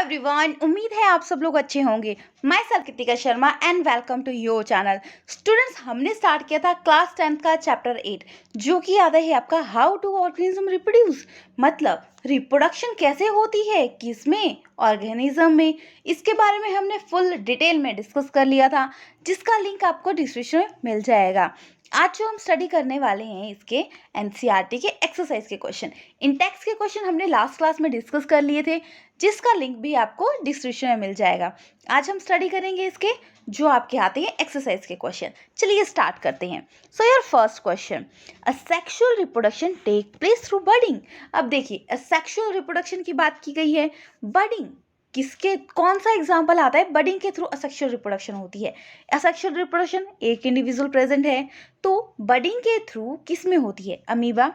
Everyone, उम्मीद है आप सब लोग अच्छे होंगे। मैं self Kritika Sharma and welcome to your channel. Students, हमने स्टार्ट किया था क्लास 10th का चैप्टर 8, जो कि आता है आपका हाउ टू ऑर्गेनिज्म रिप्रोड्यूस, मतलब रिप्रोडक्शन कैसे होती है, किसमें, ऑर्गेनिज्म में। इसके बारे में हमने फुल डिटेल में डिस्कस कर लिया था, जिसका लिंक आपको डिस्क्रिप्शन में मिल जाएगा। आज जो हम स्टडी करने वाले हैं इसके एनसीईआरटी के एक्सरसाइज के क्वेश्चन, इन टेक्स्ट के क्वेश्चन हमने लास्ट क्लास में डिस्कस कर लिए थे, जिसका लिंक भी आपको डिस्क्रिप्शन में मिल जाएगा। आज हम स्टडी करेंगे इसके जो आपके आते हैं एक्सरसाइज के क्वेश्चन। चलिए स्टार्ट करते हैं। So your first question, asexual reproduction take place through budding. अब देखिए, सेक्सुअल रिप्रोडक्शन की बात की गई है। बडिंग किसके, कौन सा एग्जाम्पल आता है बडिंग के थ्रू असेक्सुअल रिप्रोडक्शन होती है? असेक्सुअल रिप्रोडक्शन एक इंडिविजुअल प्रेजेंट है, तो बडिंग के थ्रू किस में होती है? अमीबा।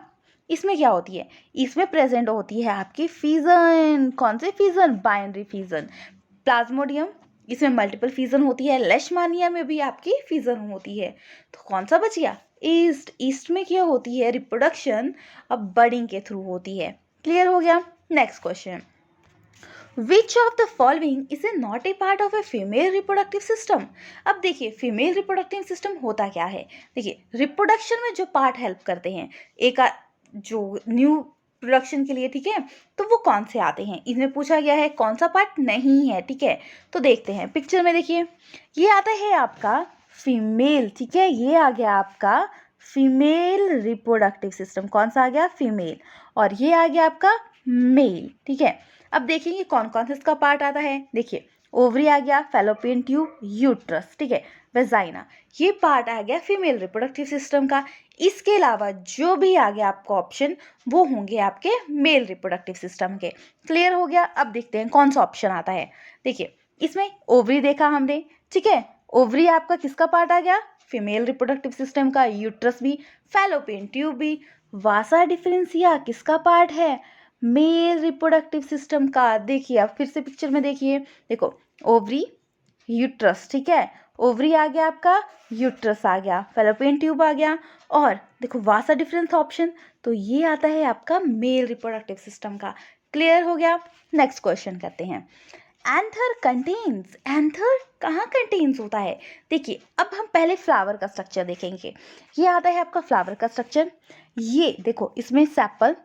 इसमें क्या होती है? इसमें प्रेजेंट होती है आपकी फिजन। कौन से फिजन? Binary fission. प्लाज्मोडियम, इसमें मल्टीपल फिजन होती है। लेशमानिया में भी आपकी फिजन होती है। तो कौन सा बच गया? ईस्ट। ईस्ट में क्या होती है रिप्रोडक्शन? अब बडिंग के थ्रू होती है। क्लियर हो गया? Next question, which of the following is a not a part of a female reproductive system. अब देखिए, फीमेल रिप्रोडक्टिव सिस्टम होता क्या है? देखिए, रिप्रोडक्शन में जो पार्ट हेल्प करते हैं एक जो न्यू प्रोडक्शन के लिए, ठीक है, तो वो कौन से आते हैं? इसमें पूछा गया है कौन सा पार्ट नहीं है, ठीक है। तो देखते हैं पिक्चर में, देखिए ये आता है आपका फीमेल, ठीक है, ये आ गया आपका फीमेल रिप्रोडक्टिव सिस्टम। कौन सा आ गया? फीमेल। और ये आ गया आपका मेल, ठीक है। अब देखेंगे कौन कौन सा इसका पार्ट आता है। देखिए, ओवरी आ गया, फैलोपियन ट्यूब, यूट्रस, ठीक है, वेजाइना, ये पार्ट आ गया फीमेल रिप्रोडक्टिव सिस्टम का। इसके अलावा जो भी आ गया आपका ऑप्शन, वो होंगे आपके मेल रिप्रोडक्टिव सिस्टम के। क्लियर हो गया? अब देखते हैं कौन सा ऑप्शन आता है। देखिए, इसमें ओवरी देखा हमने, ठीक है, ओवरी आपका किसका पार्ट आ गया? फीमेल रिप्रोडक्टिव सिस्टम का। यूट्रस भी, फैलोपियन ट्यूब भी। वासा डिफरेंसिया किसका पार्ट है? मेल रिप्रोडक्टिव सिस्टम का। देखिए, आप फिर से पिक्चर में देखिए, देखो ओवरी, यूट्रस, ठीक है, ओवरी आ गया आपका, यूट्रस आ गया, फैलोपियन ट्यूब आ गया, और देखो वासा डिफरेंस ऑप्शन, तो ये आता है आपका मेल रिप्रोडक्टिव सिस्टम का। क्लियर हो गया? नेक्स्ट क्वेश्चन करते हैं। एंथर कंटेन्स, एंथर कहाँ कंटेन्स होता है? देखिए, अब हम पहले फ्लावर का स्ट्रक्चर देखेंगे। ये आता है आपका फ्लावर का स्ट्रक्चर। ये देखो, इसमें सेपल,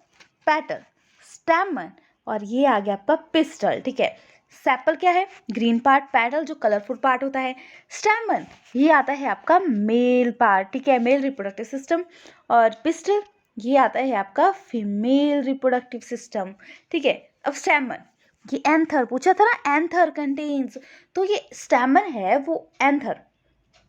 पेटल, स्टैमन, और ये आ गया आपका पिस्टल, ठीक है। सेपल क्या है? Green part. पेटल जो कलरफुल पार्ट होता है। स्टैमन ये आता है आपका मेल पार्ट, ठीक है, मेल रिप्रोडक्टिव सिस्टम। और पिस्टल ये आता है आपका फीमेल रिप्रोडक्टिव सिस्टम, ठीक है। अब स्टैमन, ये एंथर पूछा था ना, एंथर कंटेन्स, तो ये स्टैमन है वो एंथर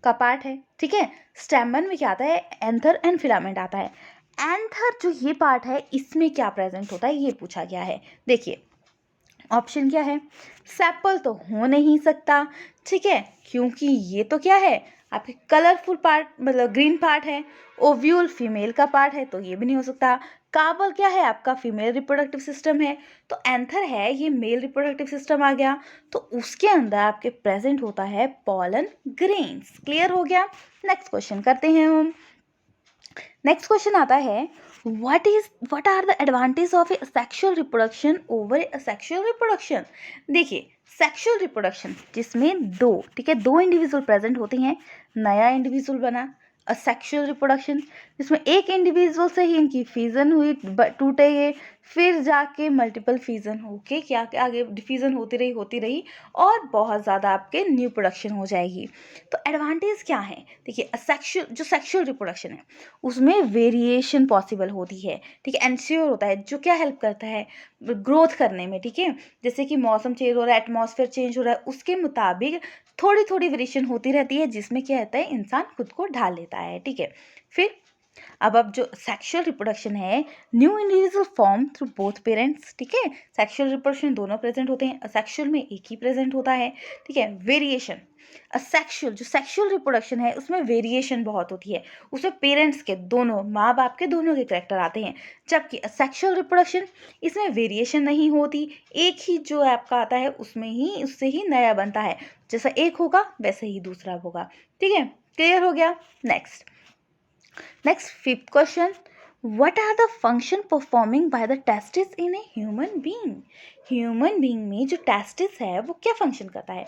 का पार्ट है, ठीक है। स्टैमन में क्या आता है? एंथर एंड फिलामेंट आता है। एंथर जो ये पार्ट है, इसमें क्या प्रेजेंट होता है, ये पूछा गया है। देखिए, ऑप्शन क्या है? सेपल तो हो नहीं सकता, ठीक है, क्योंकि ये तो क्या है आपके कलरफुल पार्ट, मतलब ग्रीन पार्ट है। ओव्यूल फीमेल का पार्ट है, तो ये भी नहीं हो सकता। कार्बल क्या है? आपका फीमेल रिप्रोडक्टिव सिस्टम है। तो एंथर है, ये मेल रिप्रोडक्टिव सिस्टम आ गया, तो उसके अंदर आपके प्रेजेंट होता है पॉलन ग्रेन्स। क्लियर हो गया? नेक्स्ट क्वेश्चन करते हैं हम। नेक्स्ट क्वेश्चन आता है, what are the advantage of a sexual reproduction over a sexual reproduction? देखिए, सेक्सुअल रिप्रोडक्शन जिसमें दो, ठीक है, दो इंडिविजुअल प्रेजेंट होते हैं, नया इंडिविजुअल बना। असेक्सुअल रिप्रोडक्शन जिसमें एक इंडिविजुअल से ही इनकी फ्यूजन हुई, टूटे ये, फिर जाके मल्टीपल फ्यूजन होके क्या आगे डिफ्यूजन होती रही और बहुत ज़्यादा आपके न्यू प्रोडक्शन हो जाएगी। तो एडवांटेज क्या है? देखिए, जो सेक्सुअल रिप्रोडक्शन है उसमें वेरिएशन पॉसिबल होती है, ठीक है, एंश्योर होता है, जो क्या हेल्प करता है ग्रोथ करने में, ठीक है। जैसे कि मौसम चेंज हो रहा है, एटमॉस्फेयर चेंज हो रहा है, उसके मुताबिक थोड़ी थोड़ी वेरिएशन होती रहती है, जिसमें क्या होता है इंसान खुद को ढाल लेता है, ठीक है। फिर अब जो सेक्सुअल रिप्रोडक्शन है, new individual form through both parents, ठीक है। सेक्सुअल रिप्रोडक्शन दोनों प्रेजेंट होते हैं, सेक्सुअल में एक ही प्रेजेंट होता है, ठीक है। वेरिएशन, असेक्सुअल जो सेक्सुअल रिप्रोडक्शन है उसमें वेरिएशन बहुत होती है, उसमें पेरेंट्स के दोनों, माँ बाप के दोनों के करेक्टर आते हैं। जबकि असेक्सुअल रिप्रोडक्शन, इसमें वेरिएशन नहीं होती, एक ही जो आपका आता है उसमें ही, उससे ही नया बनता है, जैसा एक होगा वैसे ही दूसरा होगा, ठीक है। क्लियर हो गया? Next fifth question, what are the function performing by the testes in a human being? Human being में जो टेस्टिस है वो क्या फंक्शन करता है?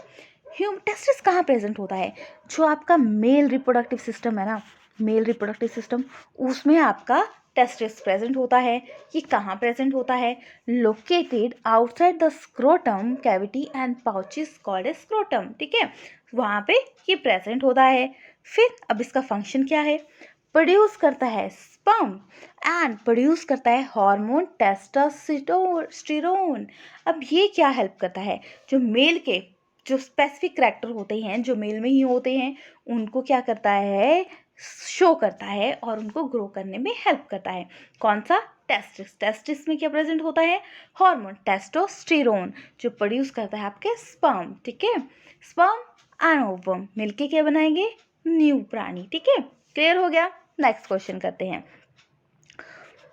टेस्टिस कहाँ प्रेजेंट होता है? जो आपका मेल रिप्रोडक्टिव सिस्टम है ना, मेल रिप्रोडक्टिव सिस्टम, उसमें आपका टेस्टिस प्रेजेंट होता है। ये कहाँ प्रेजेंट होता है? Located outside the scrotum cavity and pouches called a scrotum, ठीक है, वहाँ पे ये प्रेजेंट होता है। फिर अब इसका फंक्शन क्या है? प्रोड्यूस करता है स्पर्म एंड प्रोड्यूस करता है हार्मोन टेस्टोस्टेरोन। अब ये क्या हेल्प करता है? जो मेल के जो स्पेसिफिक करैक्टर होते हैं, जो मेल में ही होते हैं, उनको क्या करता है? शो करता है और उनको ग्रो करने में हेल्प करता है। कौन सा? टेस्टिस। टेस्टिस में क्या प्रेजेंट होता है? हार्मोन टेस्टोस्टेरोन, जो प्रोड्यूस करता है आपके स्पर्म, ठीक है। स्पर्म एंड ओवम मिलके क्या बनाएंगे? न्यू प्राणी, ठीक है। क्लियर हो गया? नेक्स्ट क्वेश्चन करते हैं।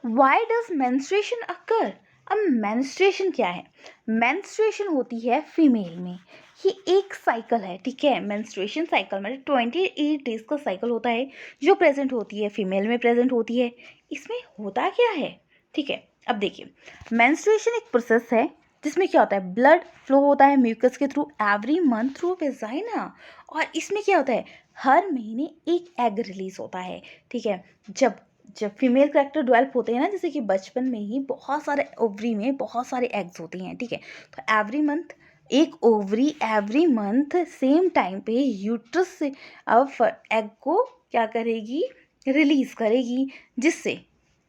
वाई डज मेंस्ट्रुएशन अकर? अब मेंस्ट्रुएशन क्या है? मेंस्ट्रुएशन होती है फीमेल में, ये एक साइकिल है, ठीक है। मेंस्ट्रुएशन साइकिल मतलब 28 डेज का साइकिल होता है, जो प्रेजेंट होती है फीमेल में प्रेजेंट होती है। इसमें होता क्या है? ठीक है, अब देखिए, मेंस्ट्रुएशन एक प्रोसेस है जिसमें क्या होता है? ब्लड फ्लो होता है म्यूकस के through every month through vagina, और इसमें क्या होता है? हर महीने एक एग रिलीज होता है, ठीक है। जब जब फीमेल करैक्टर डेवलप होते हैं ना, जैसे कि बचपन में ही बहुत सारे ओवरी में बहुत सारे एग्स होते हैं, ठीक है। तो एवरी मंथ एक ovary, every month same time पे यूट्रस से अब एग को क्या करेगी? रिलीज करेगी, जिससे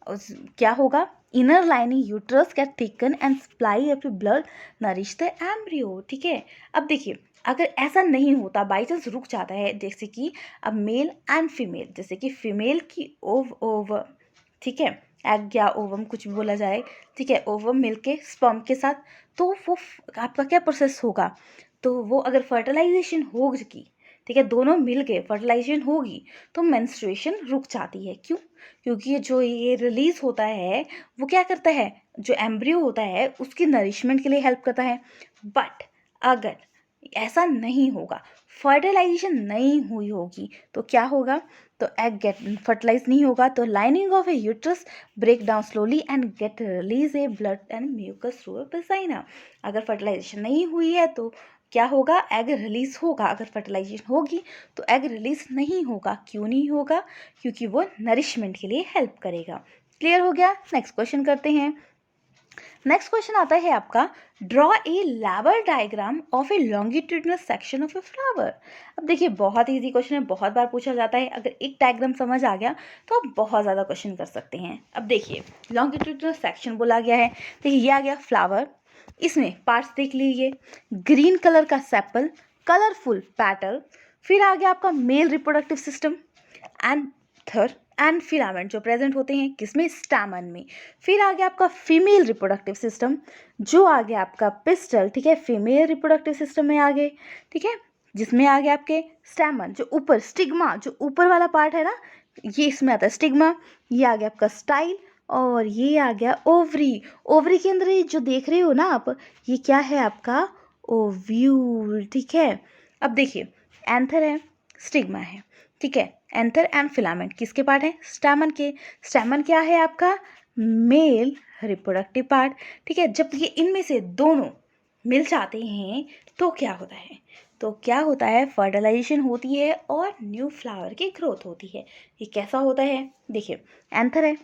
क्या होगा? Inner lining uterus can thicken and supply up blood nourish the embryo, ठीक है। अब देखिए, अगर ऐसा नहीं होता, बाई चांस रुक जाता है, जैसे कि अब मेल एंड फीमेल, जैसे कि फीमेल की ओव, ठीक है, एग या ओवम कुछ भी बोला जाए, ठीक है, ओवम मिलके स्पर्म के साथ, तो वो आपका क्या प्रोसेस होगा? तो वो अगर फर्टिलाइजेशन होगी, ठीक है, दोनों मिल के फर्टिलाइजेशन होगी, तो मेंस्ट्रुएशन रुक जाती है। क्यों? क्योंकि जो ये रिलीज होता है वो क्या करता है? जो एम्ब्रियो होता है उसकी नरिशमेंट के लिए हेल्प करता है। बट अगर ऐसा नहीं होगा, फर्टिलाइजेशन नहीं हुई होगी, तो क्या होगा? तो एग गेट फर्टिलाइज नहीं होगा, तो lining of a uterus break down slowly and get release a blood and mucus through a vagina. अगर फर्टिलाइजेशन नहीं हुई है तो क्या होगा? एग रिलीज होगा। अगर फर्टिलाइजेशन होगी तो एग रिलीज नहीं होगा। क्यों नहीं होगा? क्योंकि वो नरिशमेंट के लिए हेल्प करेगा। क्लियर हो गया? नेक्स्ट क्वेश्चन करते हैं। नेक्स्ट क्वेश्चन आता है आपका, draw a level diagram of A longitudinal section of a flower. अब देखिए, बहुत इजी क्वेश्चन है, बहुत बार पूछा जाता है। अगर एक डायग्राम समझ आ गया तो आप बहुत ज़्यादा क्वेश्चन कर सकते हैं। अब देखिए, लॉन्गिट्यूडिनल सेक्शन बोला गया है, देखिए ये आ गया फ्लावर, इसमें पार्ट्स देख लीजिए, ग्रीन कलर का सेपल, कलरफुल पैटल, फिर आ गया आपका male reproductive system, anther and filament जो प्रेजेंट होते हैं किसमें? स्टैमन में। फिर आ गया आपका फीमेल रिप्रोडक्टिव सिस्टम, जो आ गया आपका पिस्टल, ठीक है, फीमेल रिप्रोडक्टिव सिस्टम में आ गए, ठीक है, जिसमें आ गया आपके स्टैमन, जो ऊपर स्टिग्मा, जो ऊपर वाला पार्ट है ना, ये इसमें आता है स्टिग्मा। ये आ गया आपका स्टाइल, और ये आ गया ओवरी। ओवरी के अंदर ये जो देख रहे हो ना आप, ये क्या है आपका? ओव्यूल, ठीक है। अब देखिए, एंथर है, स्टिग्मा है, ठीक है, एंथर एंड फिलामेंट किसके पार्ट है? स्टैमन के। स्टैमन क्या है आपका? मेल रिप्रोडक्टिव पार्ट, ठीक है। जब ये इनमें से दोनों मिल जाते हैं तो क्या होता है? तो क्या होता है? फर्टिलाइजेशन होती है और न्यू फ्लावर की ग्रोथ होती है। ये कैसा होता है? देखिए, एंथर है,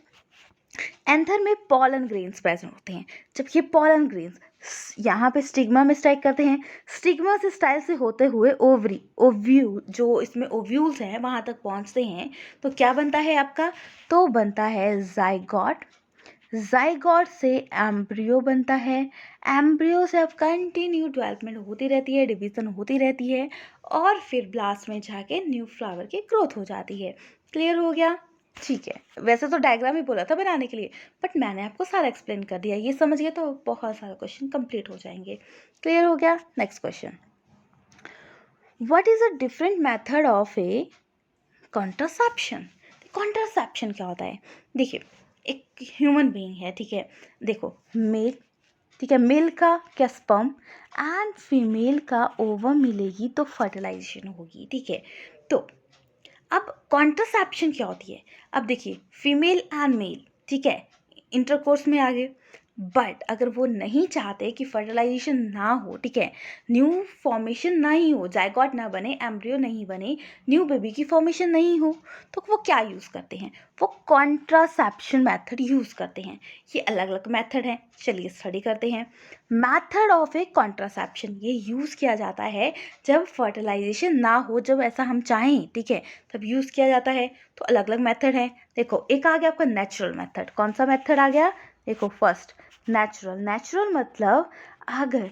एंथर में पॉलन ग्रेन्स प्रेजेंट होते हैं। जब ये पॉलन ग्रेन्स यहाँ पे स्टिग्मा में स्ट्राइक करते हैं, स्टिग्मा से स्टाइल से होते हुए ओवरी, ओव्यूल, जो इसमें ओव्यूल्स हैं वहाँ तक पहुँचते हैं, तो क्या बनता है आपका? तो बनता है जाइगोट, जाइगोट से एम्ब्रियो बनता है, एम्ब्रियो से अब कंटिन्यू डेवलपमेंट होती रहती है, डिवीजन होती रहती है, और फिर ब्लास्ट में जाके न्यू फ्लावर की ग्रोथ हो जाती है। क्लियर हो गया? ठीक है, वैसे तो डायग्राम ही बोला था बनाने के लिए, बट मैंने आपको सारा एक्सप्लेन कर दिया, ये समझ गए तो बहुत सारे क्वेश्चन कंप्लीट हो जाएंगे। क्लियर हो गया? Next question, what is a different method of A contraception? Contraception क्या होता है? देखिए, एक ह्यूमन बीइंग है, ठीक है, देखो मेल, ठीक है, मेल का क्या? स्पर्म, एंड फीमेल का ओवम मिलेगी तो फर्टिलाइजेशन होगी, ठीक है। तो अब कॉन्ट्रासेप्शन क्या होती है? अब देखिए, फीमेल एंड मेल, ठीक है, इंटरकोर्स में आ गए, बट अगर वो नहीं चाहते कि फर्टिलाइजेशन ना हो, ठीक है, न्यू फॉर्मेशन नहीं हो, जायगॉट ना बने, एम्ब्रियो नहीं बने, न्यू बेबी की फॉर्मेशन नहीं हो, तो वो क्या यूज़ करते हैं? वो कॉन्ट्रासेप्शन मेथड यूज़ करते हैं। ये अलग अलग मेथड हैं, चलिए स्टडी करते हैं। मेथड ऑफ ए कॉन्ट्रासेप्शन, ये यूज़ किया जाता है जब फर्टिलाइजेशन ना हो, जब ऐसा हम चाहें, ठीक है, तब यूज़ किया जाता है। तो अलग अलग मेथड है। देखो, एक आ गया आपका नेचुरल मेथड। कौन सा मेथड आ गया? देखो, फर्स्ट नेचुरल। नेचुरल मतलब अगर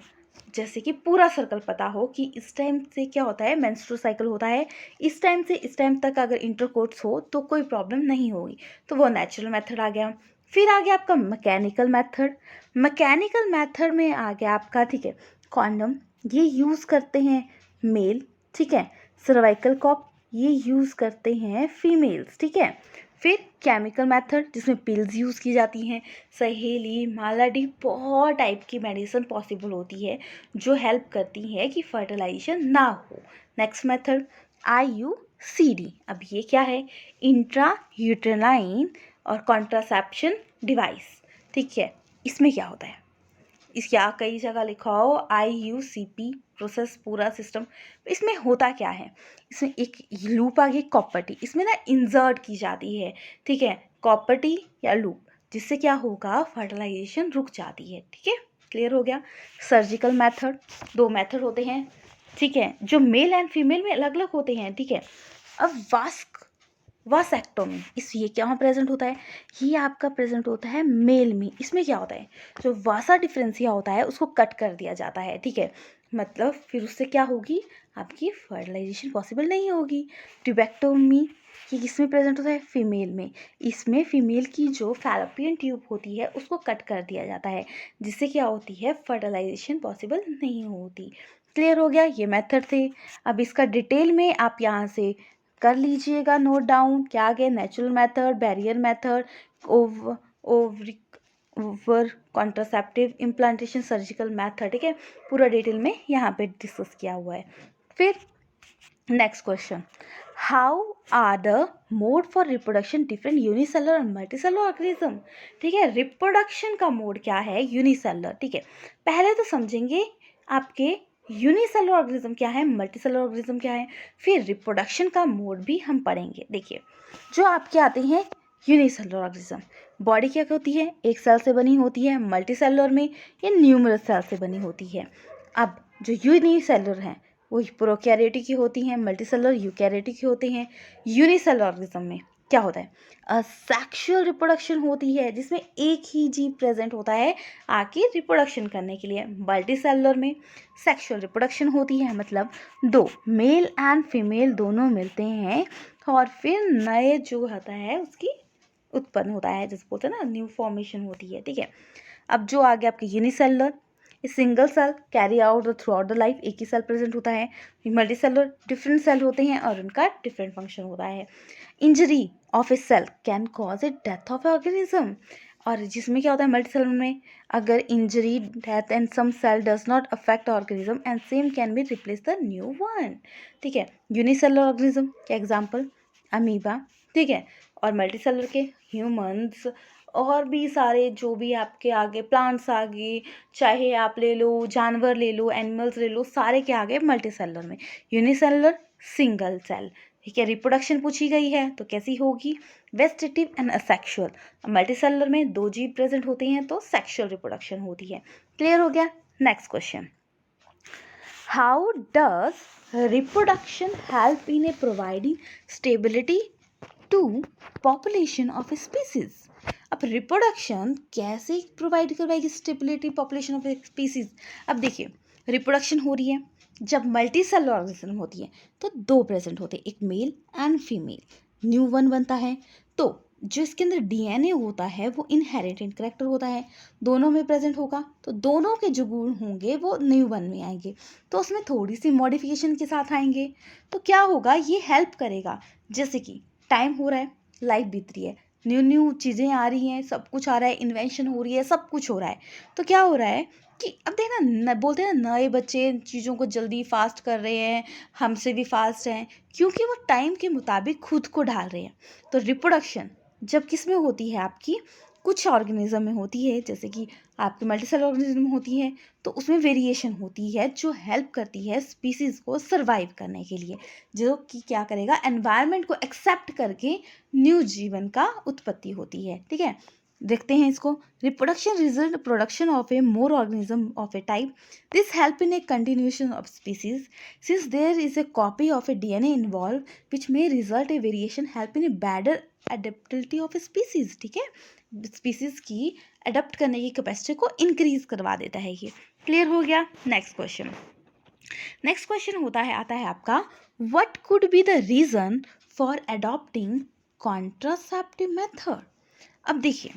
जैसे कि पूरा सर्कल पता हो कि इस टाइम से क्या होता है, मेंस्ट्रुअल साइकिल होता है, इस टाइम से इस टाइम तक अगर इंटरकोर्स हो तो कोई प्रॉब्लम नहीं होगी, तो वो नेचुरल मेथड आ गया। फिर आ गया आपका मैकेनिकल मेथड। मैकेनिकल मेथड में आ गया आपका, ठीक है, कॉन्डम, ये यूज़ करते हैं मेल, ठीक है। सर्वाइकल कॉप, ये यूज़ करते हैं फीमेल्स, ठीक है। फिर केमिकल मेथड, जिसमें पिल्स यूज़ की जाती हैं, सहेली, मालाडी, बहुत टाइप की मेडिसिन पॉसिबल होती है जो हेल्प करती है कि फर्टिलाइजेशन ना हो। Next method IUCD। अब ये क्या है? इंट्रा यूटेराइन और कॉन्ट्रासेप्शन डिवाइस, ठीक है। इसमें क्या होता है? इसके कई जगह लिखा हो IUCP प्रोसेस पूरा सिस्टम। इसमें होता क्या है? इसमें एक लूप आ गई, कॉपर्टी, इसमें ना इंसर्ट की जाती है, ठीक है, कॉपर्टी या लूप, जिससे क्या होगा, फर्टिलाइजेशन रुक जाती है, ठीक है। क्लियर हो गया। सर्जिकल मेथड, दो मेथड होते हैं, ठीक है, जो मेल एंड फीमेल में अलग अलग होते हैं, ठीक है। अब वासेक्टोमी, इस ये कहाँ प्रेजेंट होता है? ये आपका प्रेजेंट होता है मेल में। इसमें क्या होता है, जो वासा डिफरेंसिया होता है उसको कट कर दिया जाता है, ठीक है। मतलब फिर उससे क्या होगी, आपकी फर्टिलाइजेशन पॉसिबल नहीं होगी। ट्यूबेक्टोमी, ये किसमें प्रेजेंट होता है? फीमेल में। इसमें फीमेल की जो फैलोपियन ट्यूब होती है उसको कट कर दिया जाता है, जिससे क्या होती है, फर्टिलाइजेशन पॉसिबल नहीं होती। क्लियर हो गया? ये मेथड थे। अब इसका डिटेल में आप यहाँ से कर लीजिएगा नोट डाउन। क्या आ गया? Natural method, barrier method, over contraceptive, implantation, surgical method, ठीक है, पूरा डिटेल में यहाँ पे डिस्कस किया हुआ है। फिर next question, how are the mode for reproduction different unicellular और मल्टीसेलुलर ऑर्गेनिज्म? ठीक है, रिप्रोडक्शन का मोड क्या है? यूनिसेलुलर, ठीक है। पहले तो समझेंगे आपके यूनिसेलुलर ऑर्गेनिज्म क्या है, मल्टीसेलुलर ऑर्गेनिज्म क्या है, फिर रिप्रोडक्शन का मोड भी हम पढ़ेंगे। देखिए, जो आपके आते हैं यूनिसेलुलर ऑर्गेनिज्म, बॉडी क्या होती है? एक सेल से बनी होती है। मल्टीसेलुलर में ये न्यूमरस सेल से बनी होती है। अब जो यूनिसेलुलर हैं वो प्रोकैरियोटिक की होती हैं, मल्टीसेलुलर यूकैरियोटिक की होते हैं। यूनिसेलुलर ऑर्गेनिज्म में क्या होता है? सेक्सुअल रिप्रोडक्शन होती है, जिसमें एक ही जीव प्रेजेंट होता है आके रिप्रोडक्शन करने के लिए। मल्टीसेलुलर में सेक्सुअल रिप्रोडक्शन होती है, मतलब दो मेल एंड फीमेल दोनों मिलते हैं और फिर नए जो होता है उसकी उत्पन्न होता है, जिसको बोलते हैं ना न्यू फॉर्मेशन होती है, ठीक है। अब जो आ गया आपके unicellular, single cell carry out throughout the life, एक ही सेल प्रेजेंट होता है। मल्टी सेलुलर डिफरेंट सेल होते हैं और उनका डिफरेंट फंक्शन होता है। Injury of a cell can cause a death of a organism, और जिसमें क्या होता है मल्टी सेलुलर में, अगर injury death and some cell does not affect organism and same can be replace the new one, ठीक है। यूनिसेलुलर ऑर्गेनिज्म के एग्जाम्पल अमीबा, ठीक है, और मल्टी सेलुलर के ह्यूमंस, और भी सारे जो भी आपके आगे प्लांट्स आ गए, चाहे आप ले लो जानवर ले लो, एनिमल्स ले लो, सारे के आगे मल्टी सेलुलर में। यूनिसेलुलर सिंगल सेल, ठीक है। रिप्रोडक्शन पूछी गई है तो कैसी होगी? Vegetative and asexual. Multi cellular में दो जीव प्रेजेंट होते हैं तो सेक्सुअल रिप्रोडक्शन होती है। क्लियर हो गया? Next question, how does reproduction help in a providing stability to population of a species? अब रिप्रोडक्शन कैसे प्रोवाइड करवाएगी stability population of a species? अब देखिए, रिप्रोडक्शन हो रही है जब मल्टी सेलुलर ऑर्गेनिज्म होती है तो दो प्रेजेंट होते हैं, एक male and female, new one बनता है। तो जो इसके अंदर DNA होता है वो इनहेरिटेड कैरेक्टर होता है, दोनों में प्रेजेंट होगा, तो दोनों के जो गुण होंगे वो न्यू वन में आएंगे, तो उसमें थोड़ी सी मॉडिफिकेशन के साथ आएंगे। तो क्या होगा, ये हेल्प करेगा। जैसे कि टाइम हो रहा है, लाइफ बीत रही है, न्यू न्यू चीज़ें आ रही हैं, सब कुछ आ रहा है, इन्वेंशन हो रही है, सब कुछ हो रहा है, तो क्या हो रहा है कि अब देखना बोलते हैं ना, नए बच्चे चीज़ों को जल्दी फास्ट कर रहे हैं, हमसे भी फास्ट हैं, क्योंकि वो टाइम के मुताबिक खुद को ढाल रहे हैं। तो रिप्रोडक्शन जब किस में होती है आपकी, कुछ ऑर्गेनिज्म में होती है, जैसे कि आपके मल्टीसेलुलर ऑर्गेनिज्म होती है, तो उसमें वेरिएशन होती है जो हेल्प करती है स्पीसीज को सर्वाइव करने के लिए, जो कि क्या करेगा, एनवायरनमेंट को एक्सेप्ट करके न्यू जीवन का उत्पत्ति होती है। ठीक है, देखते हैं इसको। Reproduction result production of a more organism of a type, this help in a continuation of species since there is a copy of a DNA involve which may result a variation help in a better adaptability of a species. ठीक है, species की adopt करने की capacity को increase करवा देता है ये। क्लियर हो गया। नेक्स्ट क्वेश्चन, नेक्स्ट क्वेश्चन आता है आपका, what could be the reason for adopting contraceptive method. अब देखिए,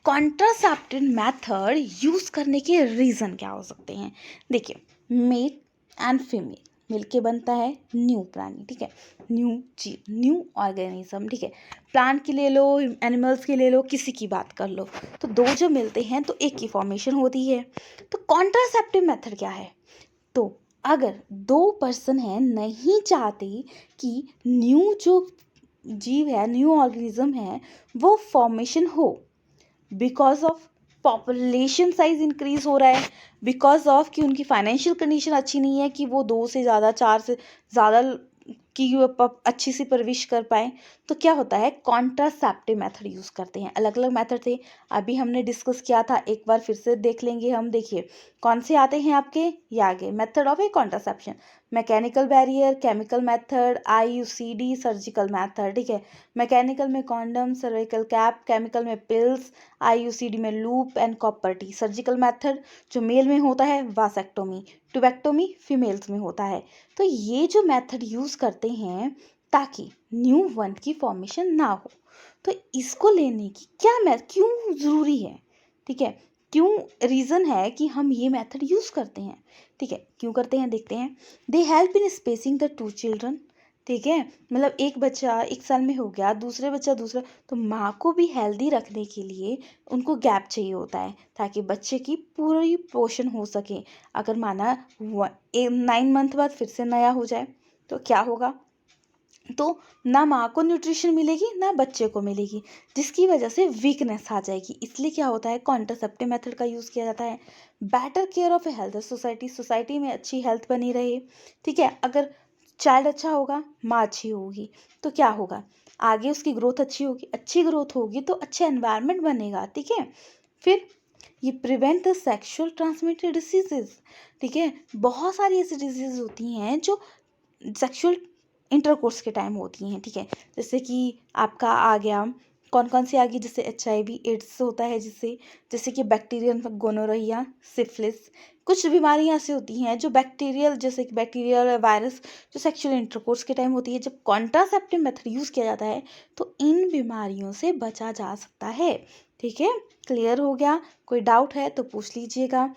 कॉन्ट्रासेप्टिव मेथड यूज करने के रीजन क्या हो सकते हैं। देखिए, मेल एंड फीमेल मिलके बनता है न्यू प्राणी। ठीक है, न्यू जीव, न्यू ऑर्गेनिज्म। ठीक है, प्लांट की ले लो, एनिमल्स की ले लो, किसी की बात कर लो, तो दो जो मिलते हैं तो एक की फॉर्मेशन होती है। तो कॉन्ट्रासेप्टिव मेथड क्या है, तो अगर दो पर्सन हैं नहीं चाहते कि न्यू जो जीव है, न्यू ऑर्गेनिज्म है, वो फॉर्मेशन हो, because of population size increase हो रहा है, बिकॉज ऑफ कि उनकी फाइनेंशियल कंडीशन अच्छी नहीं है कि वो 2 से ज़्यादा 4 से ज़्यादा की अच्छी सी परवरिश कर पाए, तो क्या होता है, कॉन्ट्रासेप्टिव मेथड यूज़ करते हैं। अलग अलग मेथड थे, अभी हमने डिस्कस किया था, एक बार फिर से देख लेंगे हम। देखिए कौन से आते हैं आपके, ये आगे method of A contraception, mechanical barrier, chemical method, IUCD, surgical method. ठीक है, मैकेनिकल में कॉन्डम, सर्विकल कैप, केमिकल में पिल्स, IUCD में loop and copper T, surgical method जो मेल में होता है वासेक्टोमी, ट्यूबेक्टोमी फीमेल्स में होता है। तो ये जो मेथड यूज़ करते हैं ताकि न्यू वन की फॉर्मेशन ना हो, तो इसको लेने की क्यों ज़रूरी है। ठीक है, क्यों रीज़न है कि हम ये मेथड यूज़ करते हैं। ठीक है, क्यों करते हैं देखते हैं। They help in spacing the 2 children. ठीक है, मतलब एक बच्चा 1 साल में हो गया, दूसरे बच्चा दूसरा, तो माँ को भी हेल्दी रखने के लिए उनको गैप चाहिए होता है ताकि बच्चे की पूरी पोषण हो सके। अगर माना 9 मंथ बाद फिर से नया हो जाए तो क्या होगा, तो ना माँ को न्यूट्रिशन मिलेगी ना बच्चे को मिलेगी, जिसकी वजह से वीकनेस आ जाएगी। इसलिए क्या होता है, कॉन्ट्रासेप्टिव मेथड का यूज़ किया जाता है। Better care of A health society, society में अच्छी हेल्थ बनी रहे। ठीक है, अगर चाइल्ड अच्छा होगा, माँ अच्छी होगी, तो क्या होगा, आगे उसकी ग्रोथ अच्छी होगी, अच्छी ग्रोथ होगी तो अच्छा एनवायरनमेंट बनेगा। ठीक है, फिर ये prevent the sexual transmitted diseases. ठीक है, बहुत सारी ऐसी डिजीज होती हैं जो सेक्सुअल इंटरकोर्स के टाइम होती हैं। ठीक है, जैसे कि आपका आ गया, कौन कौन सी आ गई, जैसे HIV एड्स होता है, जिससे जैसे कि बैक्टीरियल गोनोरिया, सिफिलिस, कुछ बीमारियां ऐसी होती हैं जो बैक्टीरियल, जैसे कि बैक्टीरियल वायरस जो सेक्सुअल इंटरकोर्स के टाइम होती है। जब कॉन्ट्रासेप्टिव मेथड यूज़ किया जाता है तो इन बीमारियों से बचा जा सकता है। ठीक है, क्लियर हो गया। कोई डाउट है तो पूछ लीजिएगा।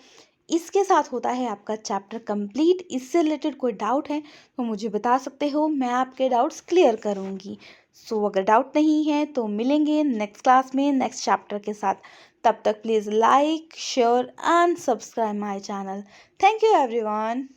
इसके साथ होता है आपका चैप्टर कंप्लीट। इससे रिलेटेड कोई डाउट है तो मुझे बता सकते हो, मैं आपके डाउट्स क्लियर करूँगी। सो अगर डाउट नहीं है तो मिलेंगे नेक्स्ट क्लास में नेक्स्ट चैप्टर के साथ। तब तक please like, share and subscribe my channel. Thank you everyone.